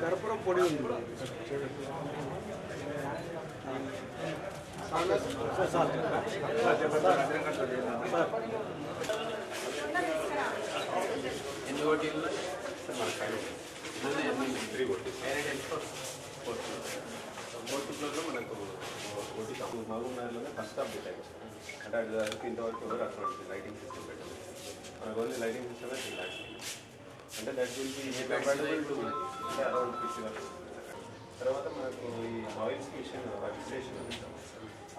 కర్పూరం పొడి ఉంది. మనకు మహబూబ్నగర్లోనే ఫస్ట్ ఆఫ్ డిటైల్స్ అంటే అది ఇంతవరకు ఎవరు అటువంటి లైటింగ్ సిస్టమ్ పెట్టారు. మనకు ఓన్లీ లైటింగ్ సిస్టమే 3 lakhs అంటే that will be compatible to అంటే అరౌండ్ 50 lakhs. తర్వాత మనకు ఈ బాయిల్స్ మిషన్ వర్క్ స్టేషన్ ఉంది.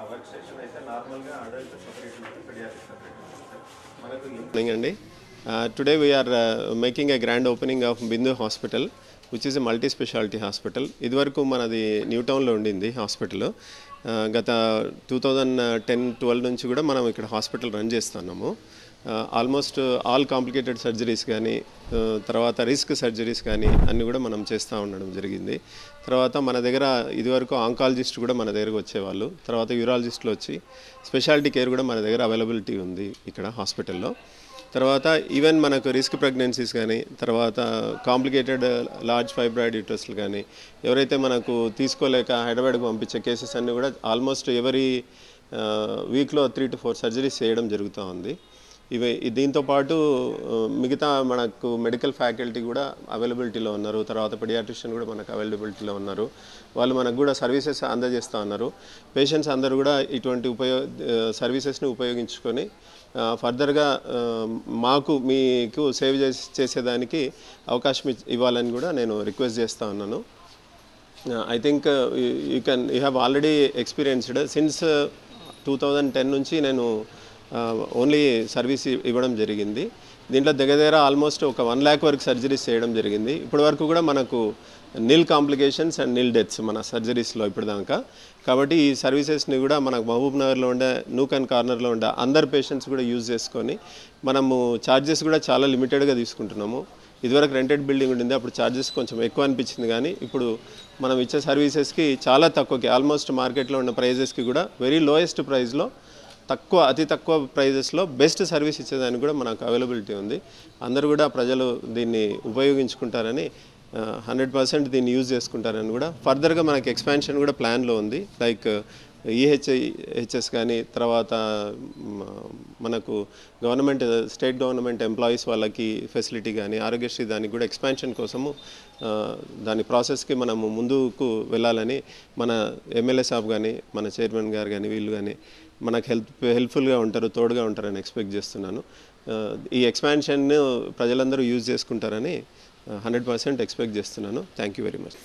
ఆ వర్క్ స్టేషన్ అయితే నార్మల్గా అడల్ట్ సపరేట్ ఉంటుంది, పెడియాట్రిక్ సపరేట్ ఉంటుంది. మనకు అండి today we're making a grand opening of Bindu hospital which is a multi specialty hospital. ఇదివరకు మనది న్యూ టౌన్లో ఉండింది హాస్పిటల్. గత 2010-12 నుంచి కూడా మనం ఇక్కడ హాస్పిటల్ రన్ చేస్తున్నాము. ఆల్మోస్ట్ ఆల్ కాంప్లికేటెడ్ సర్జరీస్ కానీ తర్వాత రిస్క్ సర్జరీస్ కానీ అన్నీ కూడా మనం చేస్తూ ఉండడం జరిగింది. తర్వాత మన దగ్గర ఇదివరకు ఆంకాలజిస్ట్ కూడా మన దగ్గరకు వచ్చేవాళ్ళు. తర్వాత యూరాలజిస్టులు వచ్చి స్పెషాలిటీ కేర్ కూడా మన దగ్గర అవైలబిలిటీ ఉంది ఇక్కడ హాస్పిటల్లో. తర్వాత ఈవెన్ మనకు రిస్క్ ప్రెగ్నెన్సీస్ కానీ తర్వాత కాంప్లికేటెడ్ లార్జ్ ఫైబ్రాయిడ్ యూట్రస్లు కానీ ఎవరైతే మనకు తీసుకోలేక హైదరాబాద్కు పంపించే కేసెస్ అన్నీ కూడా ఆల్మోస్ట్ ఎవరీ వీక్లో 3 to 4 సర్జరీస్ చేయడం జరుగుతూ ఉంది. దీంతో పాటు మిగతా మనకు మెడికల్ ఫ్యాకల్టీ కూడా అవైలబిలిటీలో ఉన్నారు. తర్వాత పెడియాట్రిషియన్ కూడా మనకు అవైలబిలిటీలో ఉన్నారు. వాళ్ళు మనకు కూడా సర్వీసెస్ అందజేస్తూ ఉన్నారు. పేషెంట్స్ అందరూ కూడా ఇటువంటి సర్వీసెస్ని ఉపయోగించుకొని ఫర్దర్గా మీకు సేవ్ చేసేదానికి అవకాశం ఇవ్వాలని కూడా నేను రిక్వెస్ట్ చేస్తూ ఉన్నాను. I think you have already experienced since 2010 నుంచి నేను ఓన్లీ సర్వీస్ ఇవ్వడం జరిగింది. దీంట్లో దగ్గర ఆల్మోస్ట్ ఒక 1 lakh వరకు సర్జరీస్ చేయడం జరిగింది. ఇప్పటి వరకు కూడా మనకు నిల్ కాంప్లికేషన్స్ అండ్ నిల్ డెత్స్ మన సర్జరీస్లో ఇప్పటిదాకా. కాబట్టి ఈ సర్వీసెస్ని కూడా మనకు మహబూబ్నగర్లో ఉండే నూక్ అండ్ కార్నర్లో ఉండే అందరు పేషెంట్స్ కూడా యూజ్ చేసుకొని మనము ఛార్జెస్ కూడా చాలా లిమిటెడ్గా తీసుకుంటున్నాము. ఇదివరకు రెంటెడ్ బిల్డింగ్ ఉండింది, అప్పుడు ఛార్జెస్ కొంచెం ఎక్కువ అనిపించింది. కానీ ఇప్పుడు మనం ఇచ్చే సర్వీసెస్కి చాలా తక్కువకి ఆల్మోస్ట్ మార్కెట్లో ఉన్న ప్రైజెస్కి కూడా వెరీ లోయెస్ట్ ప్రైస్లో అతి తక్కువ ప్రైజెస్లో బెస్ట్ సర్వీస్ ఇచ్చేదానికి కూడా మనకు అవైలబిలిటీ ఉంది. అందరూ కూడా ప్రజలు దీన్ని ఉపయోగించుకుంటారని 100% దీన్ని యూజ్ చేసుకుంటారని కూడా ఫర్దర్గా మనకి ఎక్స్పాన్షన్ కూడా ప్లాన్లో ఉంది. లైక్ ఈహెచ్ఎస్ కానీ తర్వాత మనకు స్టేట్ గవర్నమెంట్ ఎంప్లాయీస్ వాళ్ళకి ఫెసిలిటీ కానీ ఆరోగ్యశ్రీ దానికి కూడా ఎక్స్పాన్షన్ కోసము దాని ప్రాసెస్కి మనము ముందుకు వెళ్ళాలని మన ఎమ్మెల్యే సాబ్ కానీ మన చైర్మన్ గారు కానీ వీళ్ళు కానీ మనకు హెల్ప్ఫుల్గా ఉంటారు, తోడుగా ఉంటారని ఎక్స్పెక్ట్ చేస్తున్నాను. ఈ ఎక్స్పాన్షన్ ప్రజలందరూ యూజ్ చేసుకుంటారని 100% ఎక్స్పెక్ట్ చేస్తున్నాను. Thank you very much.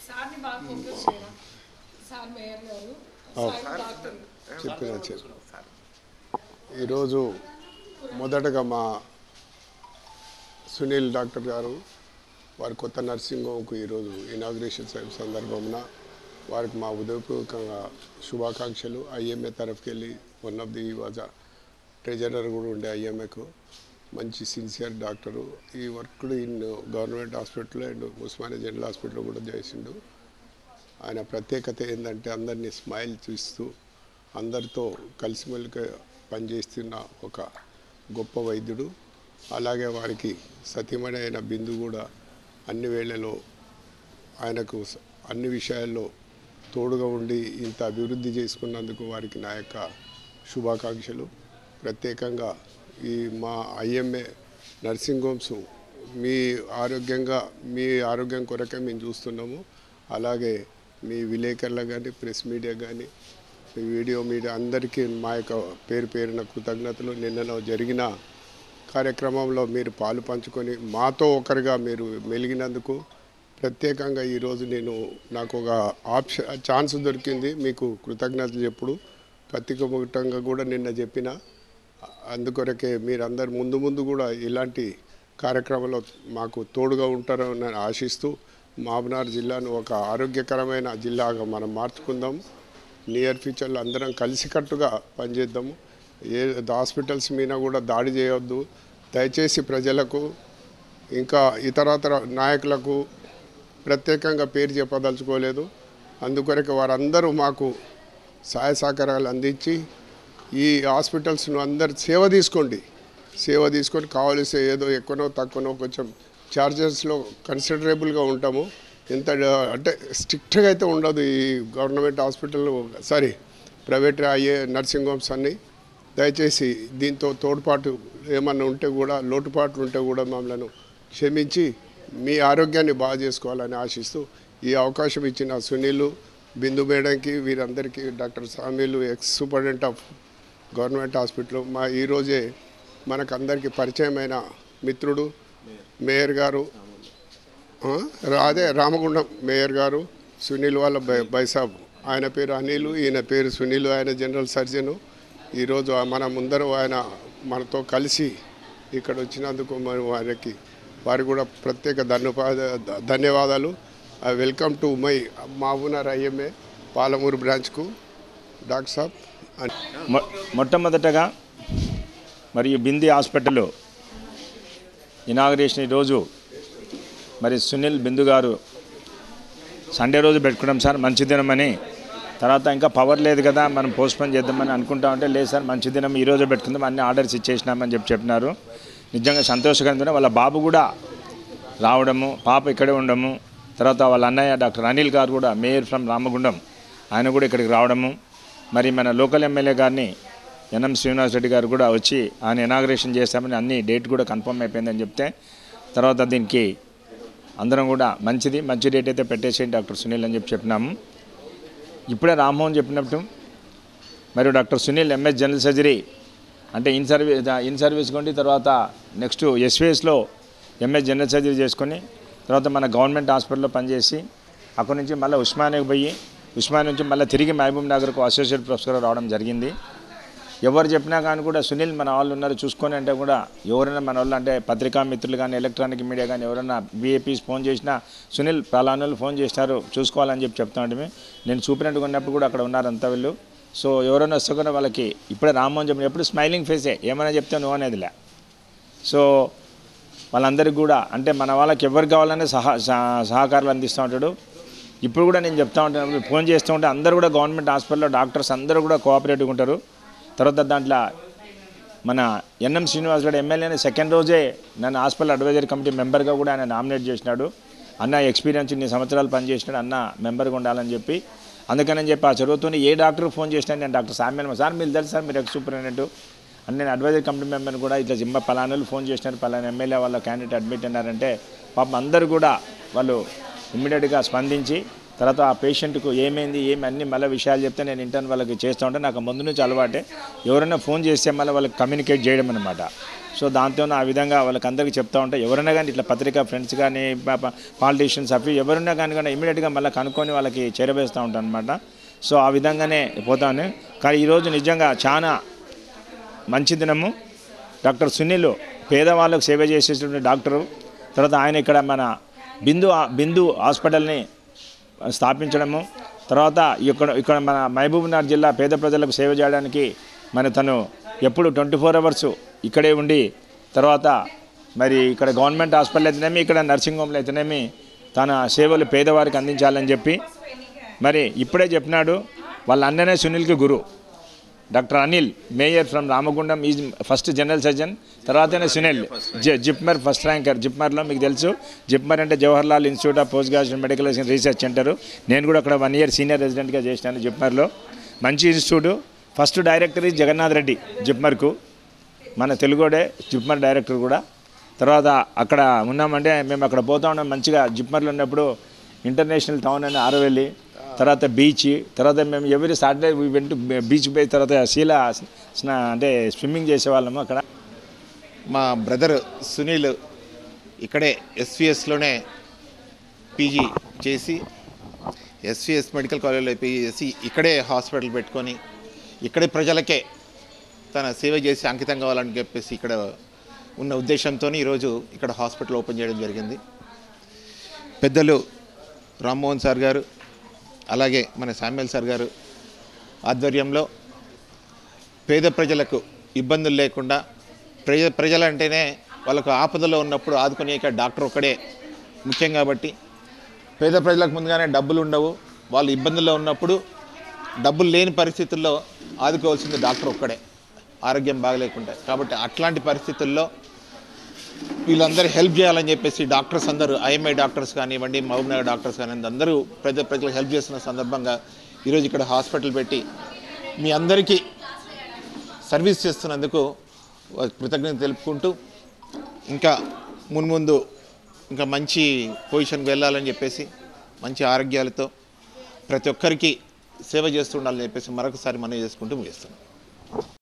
ఈరోజు మొదటగా మా సునీల్ డాక్టర్ గారు వారి కొత్త నర్సింగ్ హోమ్కు ఈరోజు ఇనాగ్రేషన్ సందర్భంగా వారికి మా ఉదయపూర్వకంగా శుభాకాంక్షలు. ఐఎంఏ తరఫుకి వెళ్ళి one of the was treasurer కూడా ఉండే ఐఎంఏకు. మంచి సిన్సియర్ డాక్టరు. ఈ work in government hospital and Osmania general హాస్పిటల్లో కూడా చేసిండు. ఆయన ప్రత్యేకత ఏంటంటే అందరినీ స్మైల్ చూస్తూ అందరితో కలిసిమెలిసి పనిచేస్తున్న ఒక గొప్ప వైద్యుడు. అలాగే వారికి సతీమణి అయిన బిందు కూడా అన్ని వేళలో ఆయనకు అన్ని విషయాల్లో తోడుగా ఉండి ఇంత అభివృద్ధి చేసుకున్నందుకు వారికి నా యొక్క శుభాకాంక్షలు. ప్రత్యేకంగా ఈ మా ఐఎంఏ నర్సింగ్ హోమ్స్ మీ ఆరోగ్యం కొరకే మేము చూస్తున్నాము. అలాగే మీ విలేకరులకు కానీ ప్రెస్ మీడియా కానీ వీడియో మీడియా అందరికీ మా యొక్క పేరున కృతజ్ఞతలు. నిన్న జరిగిన కార్యక్రమంలో మీరు పాలు పంచుకొని మాతో ఒకరిగా మీరు మెలిగినందుకు ప్రత్యేకంగా ఈరోజు నాకు ఒక ఛాన్స్ దొరికింది మీకు కృతజ్ఞతలు చెప్పుడు. పత్రికాముఖంగా కూడా నిన్న చెప్పిన అందుకొరకే మీరందరు ముందు కూడా ఇలాంటి కార్యక్రమంలో మాకు తోడుగా ఉంటారని ఆశిస్తూ మహబూబ్నగర్ జిల్లాను ఒక ఆరోగ్యకరమైన జిల్లాగా మనం మార్చుకుందాం. నియర్ ఫ్యూచర్లో అందరం కలిసికట్టుగా పనిచేద్దాము. ఏ హాస్పిటల్స్ మీద కూడా దాడి చేయవద్దు దయచేసి. ప్రజలకు ఇంకా ఇతరతర నాయకులకు ప్రత్యేకంగా పేరు చెప్పదలుచుకోలేదు. అందుకొరకు వారందరూ మాకు సహాయ సహకారాలు అందించి ఈ హాస్పిటల్స్ను అందరు సేవ తీసుకొని కావలసి ఏదో ఎక్కువనో తక్కువనో కొంచెం ఛార్జెస్లో కన్సిడరబుల్గా ఉంటాము. ఎంత అంటే స్ట్రిక్ట్గా అయితే ఉండదు ఈ గవర్నమెంట్ హాస్పిటల్ ప్రైవేట్ అయ్యే నర్సింగ్ హోమ్స్ అన్నీ. దయచేసి దీంతో తోడ్పాటు ఏమన్నా ఉంటే కూడా లోటుపాట్లు ఉంటే కూడా మమ్మల్ని క్షమించి మీ ఆరోగ్యాన్ని బాగా చేసుకోవాలని ఆశిస్తూ ఈ అవకాశం ఇచ్చిన సునీల్, బిందు మేడంకి, వీరందరికీ, డాక్టర్ సామీలు, ex superintendent of government hospital, ఈరోజే మనకు అందరికీ పరిచయమైన మిత్రుడు మేయర్ గారు, రామగుండం మేయర్ గారు, సునీల్ వాళ్ళ బైసాబ్, ఆయన పేరు అనిల్, ఈయన పేరు సునీల్, ఆయన జనరల్ సర్జను. ఈరోజు మన ముందర ఆయన మనతో కలిసి ఇక్కడ వచ్చినందుకు మనం వారికి కూడా ప్రత్యేక ధన్యవాదాలు. Welcome to my Mahbubnagar IMA Palamuru బ్రాంచ్కు డాక్టర్ సాబ్. మొట్టమొదటగా మరియు బింది హాస్పిటల్ ఇనాగరేషన్ ఈరోజు మరి సునీల్ బిందు గారు సండే రోజు పెట్టుకున్నాం సార్, మంచి దినమని. తర్వాత ఇంకా పవర్ లేదు కదా మనం పోస్ట్పోన్ చేద్దామని అనుకుంటా ఉంటే, లేదు సార్ మంచి దినం ఈరోజు పెట్టుకుందాం, అన్ని ఆర్డర్స్ ఇచ్చేసినామని చెప్పినారు. నిజంగా సంతోషకరంగా వాళ్ళ బాబు కూడా రావడము, పాప ఇక్కడే ఉండము, తర్వాత వాళ్ళ అన్నయ్య డాక్టర్ అనిల్ గారు కూడా మేయర్ ఫ్రమ్ రామగుండం, ఆయన కూడా ఇక్కడికి రావడము, మరి మన లోకల్ ఎమ్మెల్యే గారిని ఎన్ఎం శ్రీనివాస్ రెడ్డి గారు కూడా వచ్చి ఆయన ఇనాగరేషన్ చేస్తామని అన్ని డేట్ కూడా కన్ఫర్మ్ అయిపోయిందని చెప్తే, తర్వాత దీనికి అందరం కూడా మంచి డేట్ అయితే పెట్టేసేయండి డాక్టర్ సునీల్ అని చెప్పినాము. ఇప్పుడే రామ్మోహన్ చెప్పినట్టు మరియు doctor Sunil MS general surgery అంటే ఇన్ సర్వీస్ కొండి, తర్వాత నెక్స్ట్ ఎస్విఎస్లో ఎంఎస్ జనరల్ సర్జరీ చేసుకొని తర్వాత మన గవర్నమెంట్ హాస్పిటల్లో పనిచేసి అక్కడి నుంచి మళ్ళీ ఉస్మానియాకి పోయి ఉస్మానియా నుంచి మళ్ళీ తిరిగి మహబూబ్ నగర్కు అసోసియేట్ ప్రొఫెసర్ రావడం జరిగింది. ఎవరు చెప్పినా కానీ కూడా సునీల్ మన వాళ్ళు ఉన్నారు చూసుకొని అంటే కూడా ఎవరైనా మన వాళ్ళు అంటే పత్రికా మిత్రులు కానీ ఎలక్ట్రానిక్ మీడియా కానీ ఎవరైనా విఐపీస్ ఫోన్ చేసినా సునీల్ పలానాలు ఫోన్ చేసినారు చూసుకోవాలని చెప్తామంటే నేను చూపినట్టుగా ఉన్నప్పుడు కూడా అక్కడ ఉన్నారు అంతా వీళ్ళు. సో ఎవరైనా వస్తే కూడా వాళ్ళకి ఇప్పుడే రామ్మోహన్ చెప్పిన ఎప్పుడు స్మైలింగ్ ఫేసే, ఏమైనా చెప్తే నువ్వు అనేదిలే. సో వాళ్ళందరికీ కూడా అంటే మన వాళ్ళకి ఎవరు కావాలనే సహకారాలు అందిస్తూ ఉంటాడు. ఇప్పుడు కూడా నేను చెప్తా ఉంటాను, ఫోన్ చేస్తూ ఉంటే అందరూ కూడా గవర్నమెంట్ హాస్పిటల్లో డాక్టర్స్ అందరూ కూడా కోఆపరేటివ్గా ఉంటారు. తర్వాత దాంట్లో మన ఎన్ఎం శ్రీనివాస్ రెడ్డి ఎమ్మెల్యేని సెకండ్ రోజే నన్ను హాస్పిటల్ అడ్వైజరీ కమిటీ మెంబర్గా కూడా ఆయన నామినేట్ చేసినాడు. అన్న ఎక్స్పీరియన్స్ ఇన్ని సంవత్సరాలు పనిచేసినాడు, అన్న మెంబర్గా ఉండాలని చెప్పి. అందుకని చెప్పి ఆ చదువుతూనే ఏ డాక్టర్ ఫోన్ చేసినా నేను డాక్టర్ సామ్యాన్ సార్ మీరు తెలుసు సార్ మీరు ఎక్స్ సూపరింటెండెంట్ అని నేను అడ్వైజరీ కమిటీ మెంబర్ని కూడా ఇట్లా పలానాలు ఫోన్ చేసినారు, పలానా ఎమ్మెల్యే వాళ్ళ క్యాండిడేట్ అడ్మిట్ అన్నారంటే పాపం అందరూ కూడా వాళ్ళు ఇమ్మీడియట్గా స్పందించి తర్వాత ఆ పేషెంట్కు ఏమైంది అన్ని మళ్ళీ విషయాలు చెప్తే నేను ఇంటర్న్ వాళ్ళకి చేస్తూ ఉంటే నాకు ముందు నుంచి అలవాటే ఎవరైనా ఫోన్ చేస్తే మళ్ళీ వాళ్ళకి కమ్యూనికేట్ చేయడం అనమాట. సో దాంతో ఆ విధంగా వాళ్ళకి అందరికీ చెప్తూ ఉంటా. ఎవరైనా కానీ ఇట్లా పత్రికా ఫ్రెండ్స్ కానీ పాలిటీషియన్స్ ఎవరైనా కానీ ఇమ్మీడియట్గా మళ్ళీ కనుక్కొని వాళ్ళకి చేరవేస్తూ ఉంటాను అనమాట. సో ఆ విధంగానే పోతాను. కానీ ఈరోజు నిజంగా చాలా మంచి దినము. డాక్టర్ సునీల్ పేదవాళ్ళకు సేవ చేసేటువంటి డాక్టరు. తర్వాత ఆయన ఇక్కడ మన బిందు హాస్పిటల్ని స్థాపించడము, తర్వాత ఇక్కడ మన మహబూబ్నగర్ జిల్లా పేద ప్రజలకు సేవ చేయడానికి తను ఎప్పుడు 24 hours ఇక్కడే ఉండి తర్వాత మరి ఇక్కడ గవర్నమెంట్ హాస్పిటల్ అయితేనేమి ఇక్కడ నర్సింగ్ హోమ్లో అయితేనేమి తన సేవలు పేదవారికి అందించాలని చెప్పి మరి ఇప్పుడే చెప్పినాడు. వాళ్ళ అన్ననే సునీల్కి గురు doctor Anil Meyer from Ramagundam is first general surgeon, తర్వాతనే సునీల్ జిప్మర్ ఫస్ట్ ర్యాంకర్. జిప్మర్లో మీకు తెలుసు జిప్మర్ అంటే Jawaharlal institute of post graduation medical research centre. నేను కూడా అక్కడ 1 year సీనియర్ రెసిడెంట్గా చేసినాను జిప్మర్లో. మంచి institute. First director is Jagannath Reddy జిప్మర్కు, మన తెలుగుడే జిప్మర్ డైరెక్టర్ కూడా. తర్వాత అక్కడ ఉన్నామంటే మేము అక్కడ పోతా ఉన్నాం మంచిగా. జిప్మర్లో ఉన్నప్పుడు ఇంటర్నేషనల్ టౌన్ అని ఆరవెల్లి, తర్వాత బీచ్, తర్వాత మేము ఎవ్రీ సాటర్డే వెంట బీచ్ పోయి తర్వాత అంటే స్విమ్మింగ్ చేసేవాళ్ళము అక్కడ. మా బ్రదర్ సునీల్ ఇక్కడే ఎస్విఎస్లోనే పీజీ చేసి ఎస్విఎస్ మెడికల్ కాలేజ్లో పీజీ చేసి ఇక్కడే హాస్పిటల్ పెట్టుకొని ఇక్కడే ప్రజలకే తన సేవ చేసి అంకితం కావాలని చెప్పేసి ఇక్కడ ఉన్న ఉద్దేశంతో ఈరోజు ఇక్కడ హాస్పిటల్ ఓపెన్ చేయడం జరిగింది. పెద్దలు రామ్మోహన్ సార్ గారు అలాగే మన శామ్యుల్ సార్ గారు ఆధ్వర్యంలో పేద ప్రజలకు ఇబ్బందులు లేకుండా ప్రజలంటేనే వాళ్ళకు ఆపదలో ఉన్నప్పుడు ఆదుకునే డాక్టర్ ఒక్కడే ముఖ్యం. కాబట్టి పేద ప్రజలకు ముందుగానే డబ్బులు ఉండవు, వాళ్ళు ఇబ్బందుల్లో ఉన్నప్పుడు డబ్బులు లేని పరిస్థితుల్లో ఆదుకోవాల్సింది డాక్టర్ ఒక్కడే. ఆరోగ్యం బాగలేకుంటాయి. కాబట్టి అట్లాంటి పరిస్థితుల్లో వీళ్ళందరూ హెల్ప్ చేయాలని చెప్పేసి డాక్టర్స్ అందరూ ఐఎంఐ డాక్టర్స్ కానివ్వండి, మహబూబ్నగర్ డాక్టర్స్ కానివ్వండి, అందరూ ప్రజలకు హెల్ప్ చేస్తున్న సందర్భంగా ఈరోజు ఇక్కడ హాస్పిటల్ పెట్టి మీ అందరికీ సర్వీస్ చేస్తున్నందుకు కృతజ్ఞత తెలుపుకుంటూ ఇంకా మున్ముందు ఇంకా మంచి పొజిషన్కి వెళ్ళాలని చెప్పేసి మంచి ఆరోగ్యాలతో ప్రతి ఒక్కరికి సేవ చేస్తుండాలని చెప్పేసి మరొకసారి మనం చేసుకుంటూ ముగిస్తున్నాం.